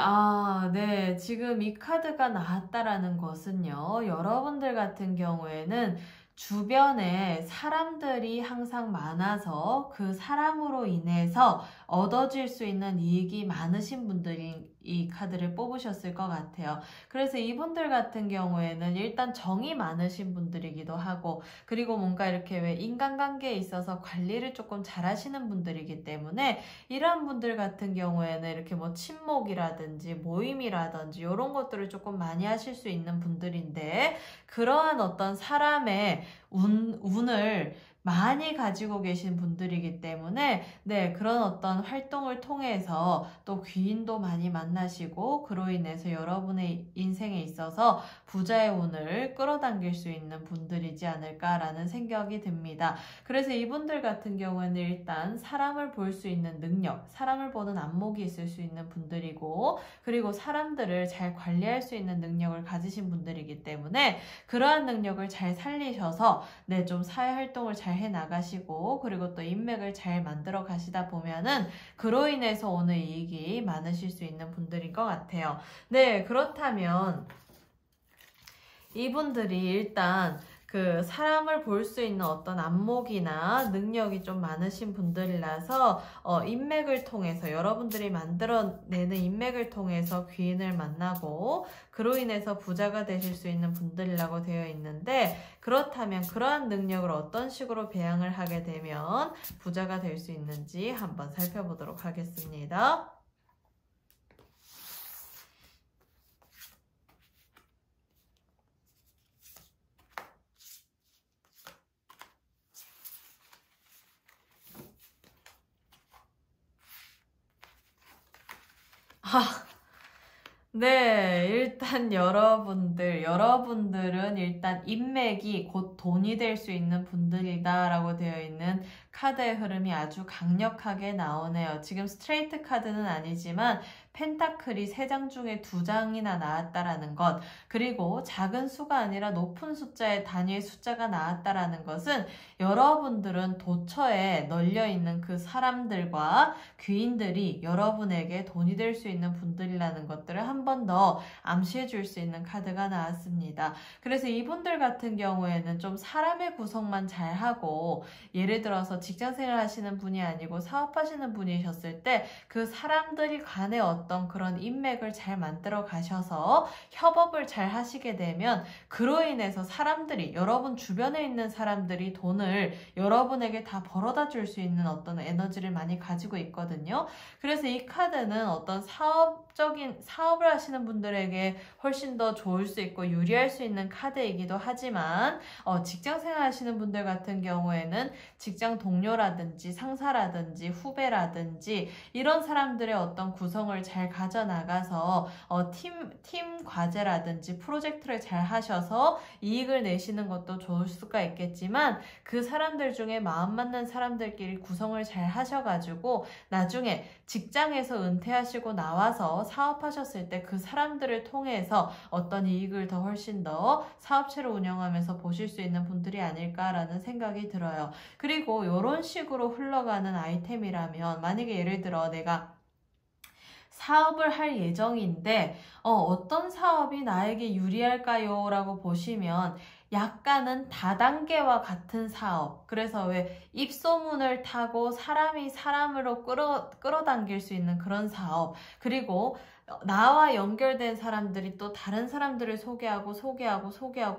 S1: 네. 지금 이 카드가 나왔다라는 것은요, 여러분들 같은 경우에는 주변에 사람들이 항상 많아서 그 사람으로 인해서 얻어질 수 있는 이익이 많으신 분들이 이 카드를 뽑으셨을 것 같아요. 그래서 이분들 같은 경우에는 일단 정이 많으신 분들이기도 하고, 그리고 뭔가 이렇게 왜 인간관계에 있어서 관리를 조금 잘 하시는 분들이기 때문에 이런 분들 같은 경우에는 이렇게 뭐 친목이라든지 모임이라든지 이런 것들을 조금 많이 하실 수 있는 분들인데, 그러한 어떤 사람의 운을 많이 가지고 계신 분들이기 때문에 네, 그런 어떤 활동을 통해서 또 귀인도 많이 만나시고, 그로 인해서 여러분의 인생에 있어서 부자의 운을 끌어당길 수 있는 분들이지 않을까라는 생각이 듭니다. 그래서 이분들 같은 경우에는 일단 사람을 볼 수 있는 능력, 사람을 보는 안목이 있을 수 있는 분들이고, 그리고 사람들을 잘 관리할 수 있는 능력을 가지신 분들이기 때문에 그러한 능력을 잘 살리셔서 네, 좀 사회활동을 잘 해 나가시고, 그리고 또 인맥을 잘 만들어 가시다 보면은 그로 인해서 오는 이익이 많으실 수 있는 분들인 것 같아요. 네, 그렇다면 이분들이 일단 그 사람을 볼 수 있는 어떤 안목이나 능력이 좀 많으신 분들이라서 인맥을 통해서, 여러분들이 만들어내는 인맥을 통해서 귀인을 만나고 그로 인해서 부자가 되실 수 있는 분들이라고 되어 있는데, 그렇다면 그러한 능력을 어떤 식으로 배양을 하게 되면 부자가 될 수 있는지 한번 살펴보도록 하겠습니다. 네, 일단 여러분들은 일단 인맥이 곧 돈이 될 수 있는 분들이다 라고 되어 있는 카드의 흐름이 아주 강력하게 나오네요. 지금 스트레이트 카드는 아니지만 펜타클이 3장 중에 2장이나 나왔다라는 것, 그리고 작은 수가 아니라 높은 숫자의 단위의 숫자가 나왔다라는 것은 여러분들은 도처에 널려있는 그 사람들과 귀인들이 여러분에게 돈이 될 수 있는 분들이라는 것들을 한 번 더 암시해 줄 수 있는 카드가 나왔습니다. 그래서 이분들 같은 경우에는 좀 사람의 구성만 잘하고, 예를 들어서 직장생활 하시는 분이 아니고 사업하시는 분이셨을 때 그 사람들이 간에 어떤 그런 인맥을 잘 만들어 가셔서 협업을 잘 하시게 되면 그로 인해서 사람들이, 여러분 주변에 있는 사람들이 돈을 여러분에게 다 벌어다 줄 수 있는 어떤 에너지를 많이 가지고 있거든요. 그래서 이 카드는 어떤 사업을 하시는 분들에게 훨씬 더 좋을 수 있고 유리할 수 있는 카드이기도 하지만, 직장생활 하시는 분들 같은 경우에는 직장 동료라든지 상사라든지 후배라든지 이런 사람들의 어떤 구성을 잘 가져나가서 팀 과제라든지 프로젝트를 잘 하셔서 이익을 내시는 것도 좋을 수가 있겠지만, 그 사람들 중에 마음 맞는 사람들끼리 구성을 잘 하셔가지고 나중에 직장에서 은퇴하시고 나와서 사업하셨을 때 그 사람들을 통해서 어떤 이익을 더 훨씬 더 사업체를 운영하면서 보실 수 있는 분들이 아닐까라는 생각이 들어요. 그리고 이런 식으로 흘러가는 아이템이라면, 만약에 예를 들어 내가 사업을 할 예정인데 어떤 사업이 나에게 유리할까요? 라고 보시면 약간은 다단계와 같은 사업, 그래서 왜 입소문을 타고 사람이 사람으로 끌어당길 수 있는 그런 사업, 그리고 나와 연결된 사람들이 또 다른 사람들을 소개하고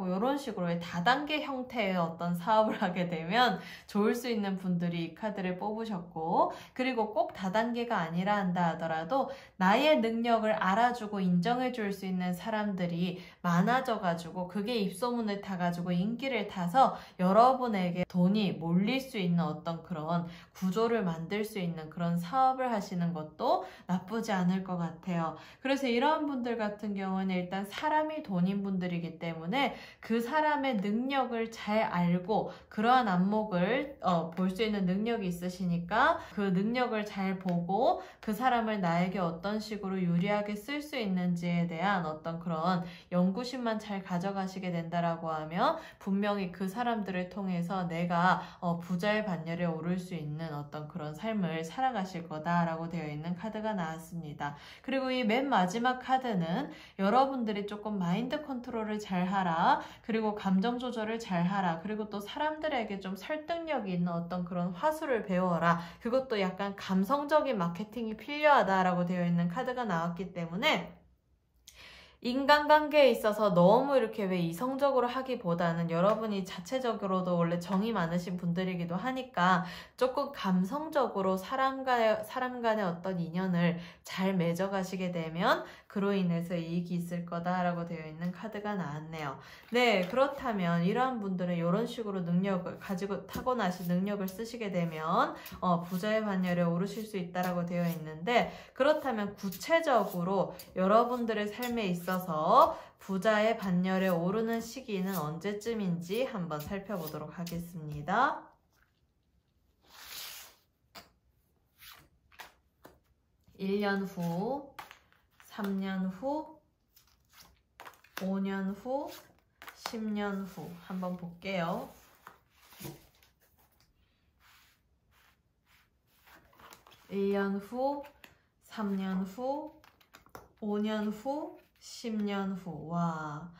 S1: 이런 식으로 왜 다단계 형태의 어떤 사업을 하게 되면 좋을 수 있는 분들이 이 카드를 뽑으셨고, 그리고 꼭 다단계가 아니라 한다 하더라도 나의 능력을 알아주고 인정해줄 수 있는 사람들이 많아져가지고 그게 입소문을 타가지고 인기를 타서 여러분에게 돈이 몰릴 수 있는 어떤 그런 구조를 만들 수 있는 그런 사업을 하시는 것도 나쁘지 않을 것 같아요. 그래서 이런 분들 같은 경우는 일단 사람이 돈인 분들이기 때문에 그 사람의 능력을 잘 알고 그러한 안목을 볼 수 있는 능력이 있으시니까 그 능력을 잘 보고 그 사람을 나에게 어떤 식으로 유리하게 쓸 수 있는지에 대한 어떤 그런 연구심만 잘 가져가시게 된다라고 하면 분명히 그 사람들을 통해서 내가 부자의 반열에 오를 수 있는 어떤 그런 삶을 살아가실 거다라고 되어 있는 카드가 나왔습니다. 그리고 이 이 맨 마지막 카드는 여러분들이 조금 마인드 컨트롤을 잘 하라. 그리고 감정 조절을 잘 하라. 그리고 또 사람들에게 좀 설득력이 있는 어떤 그런 화술을 배워라. 그것도 약간 감성적인 마케팅이 필요하다라고 되어 있는 카드가 나왔기 때문에 인간관계에 있어서 너무 이렇게 왜 이성적으로 하기보다는 여러분이 자체적으로도 원래 정이 많으신 분들이기도 하니까 조금 감성적으로 사람 간의 어떤 인연을 잘 맺어가시게 되면 그로 인해서 이익이 있을 거다라고 되어 있는 카드가 나왔네요. 네, 그렇다면 이러한 분들은 이런 식으로 능력을 가지고 타고나신 능력을 쓰시게 되면 부자의 반열에 오르실 수 있다라고 되어 있는데, 그렇다면 구체적으로 여러분들의 삶에 있어서 부자의 반열에 오르는 시기는 언제쯤인지 한번 살펴보도록 하겠습니다. 1년 후, 3년 후, 5년 후, 10년 후 한번 볼게요. (1년) 후, 3년 후, 5년 후, 10년 후. 와.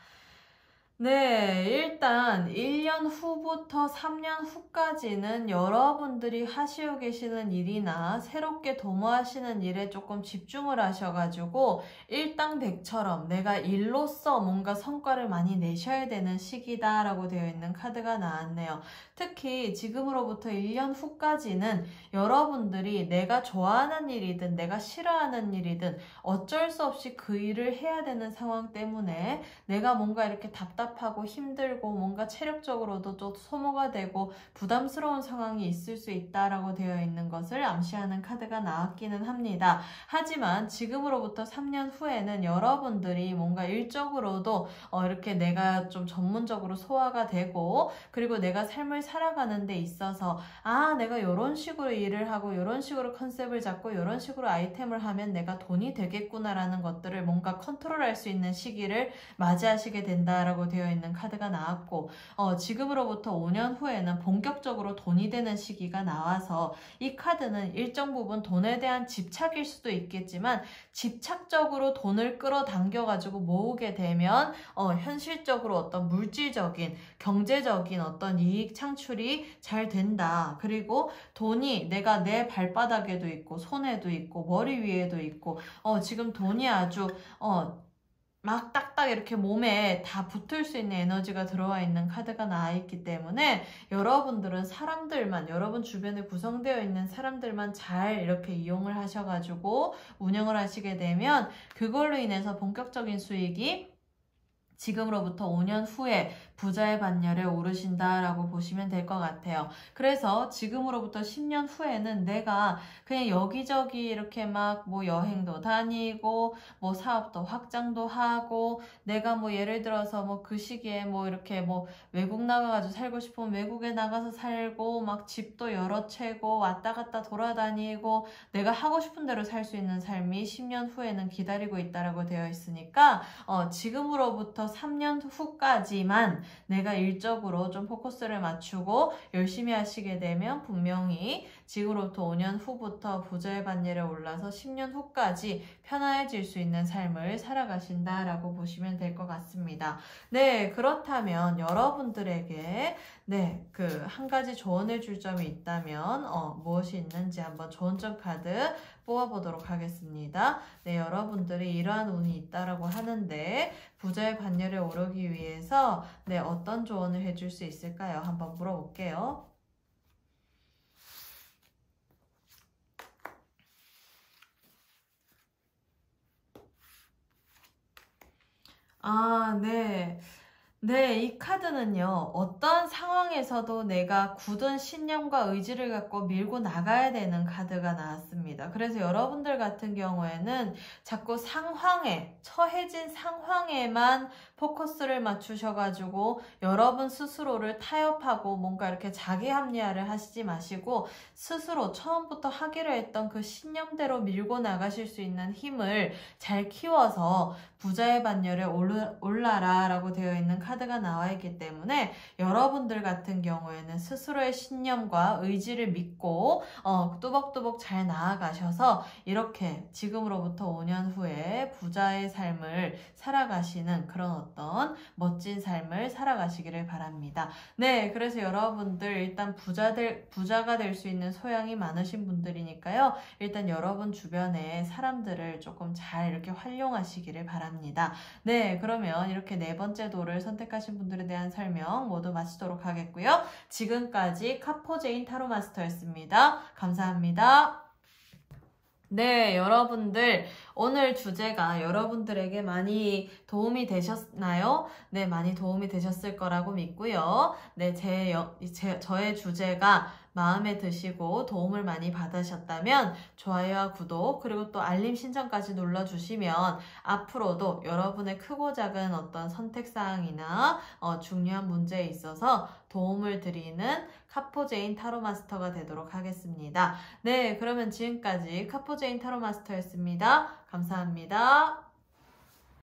S1: 네, 일단 1년 후부터 3년 후까지는 여러분들이 하시고 계시는 일이나 새롭게 도모하시는 일에 조금 집중을 하셔가지고 일당백처럼 내가 일로서 뭔가 성과를 많이 내셔야 되는 시기다라고 되어 있는 카드가 나왔네요. 특히 지금으로부터 1년 후까지는 여러분들이 내가 좋아하는 일이든 내가 싫어하는 일이든 어쩔 수 없이 그 일을 해야 되는 상황 때문에 내가 뭔가 이렇게 답답하고 힘들고 뭔가 체력적으로도 좀 소모가 되고 부담스러운 상황이 있을 수 있다라고 되어 있는 것을 암시하는 카드가 나왔기는 합니다. 하지만 지금으로부터 3년 후에는 여러분들이 뭔가 일적으로도 이렇게 내가 좀 전문적으로 소화가 되고, 그리고 내가 삶을 살아가는 데 있어서 내가 이런 식으로 일을 하고 이런 식으로 컨셉을 잡고 이런 식으로 아이템을 하면 내가 돈이 되겠구나라는 것들을 뭔가 컨트롤할 수 있는 시기를 맞이하시게 된다라고 되어 있는 카드가 나왔고, 지금으로부터 5년 후에는 본격적으로 돈이 되는 시기가 나와서 이 카드는 일정 부분 돈에 대한 집착일 수도 있겠지만 집착적으로 돈을 끌어당겨가지고 모으게 되면 현실적으로 어떤 물질적인 경제적인 어떤 이익 창출이 잘 된다. 그리고 돈이 내가 내 발바닥에도 있고 손에도 있고 머리 위에도 있고 지금 돈이 아주 막 딱딱 이렇게 몸에 다 붙을 수 있는 에너지가 들어와 있는 카드가 나와 있기 때문에 여러분들은 사람들만, 여러분 주변에 구성되어 있는 사람들만 잘 이렇게 이용을 하셔가지고 운영을 하시게 되면 그걸로 인해서 본격적인 수익이 지금으로부터 5년 후에 부자의 반열에 오르신다라고 보시면 될 것 같아요. 그래서 지금으로부터 10년 후에는 내가 그냥 여기저기 이렇게 막 뭐 여행도 다니고 뭐 사업도 확장도 하고, 내가 뭐 예를 들어서 뭐 그 시기에 뭐 이렇게 뭐 외국 나가가지고 살고 싶으면 외국에 나가서 살고, 막 집도 여러 채고 왔다 갔다 돌아다니고 내가 하고 싶은 대로 살 수 있는 삶이 10년 후에는 기다리고 있다라고 되어 있으니까 지금으로부터 3년 후까지만 내가 일적으로 좀 포커스를 맞추고 열심히 하시게 되면 분명히 지금으로부터 5년 후부터 부자의 반열에 올라서 10년 후까지 편안해질 수 있는 삶을 살아가신다라고 보시면 될 것 같습니다. 네, 그렇다면 여러분들에게 그 한 가지 조언을 줄 점이 있다면 무엇이 있는지 한번 조언 점 카드 뽑아보도록 하겠습니다. 네, 여러분들이 이러한 운이 있다라고 하는데 부자의 반열에 오르기 위해서 어떤 조언을 해줄 수 있을까요? 한번 물어볼게요. 네, 이 카드는요, 어떤 상황에서도 내가 굳은 신념과 의지를 갖고 밀고 나가야 되는 카드가 나왔습니다. 그래서 여러분들 같은 경우에는 자꾸 처해진 상황에만 포커스를 맞추셔가지고 여러분 스스로를 타협하고 뭔가 이렇게 자기 합리화를 하시지 마시고 스스로 처음부터 하기로 했던 그 신념대로 밀고 나가실 수 있는 힘을 잘 키워서 부자의 반열에 올라라 라고 되어 있는 카드 카드가 나와 있기 때문에 여러분들 같은 경우에는 스스로의 신념과 의지를 믿고 뚜벅뚜벅 잘 나아가셔서 이렇게 지금으로부터 5년 후에 부자의 삶을 살아가시는 그런 어떤 멋진 삶을 살아가시기를 바랍니다. 네, 그래서 여러분들 일단 부자가 될 수 있는 소양이 많으신 분들이니까요. 일단 여러분 주변에 사람들을 조금 잘 이렇게 활용하시기를 바랍니다. 네, 그러면 이렇게 네 번째 도를 선택하신 분들에 대한 설명 모두 마치도록 하겠고요. 지금까지 카포제인 타로마스터였습니다. 감사합니다. 네, 여러분들 오늘 주제가 여러분들에게 많이 도움이 되셨나요? 네, 많이 도움이 되셨을 거라고 믿고요. 네, 저의 주제가 마음에 드시고 도움을 많이 받으셨다면 좋아요와 구독 그리고 또 알림 신청까지 눌러주시면 앞으로도 여러분의 크고 작은 어떤 선택사항이나 중요한 문제에 있어서 도움을 드리는 카포제인 타로마스터가 되도록 하겠습니다. 네, 그러면 지금까지 카포제인 타로마스터였습니다. 감사합니다.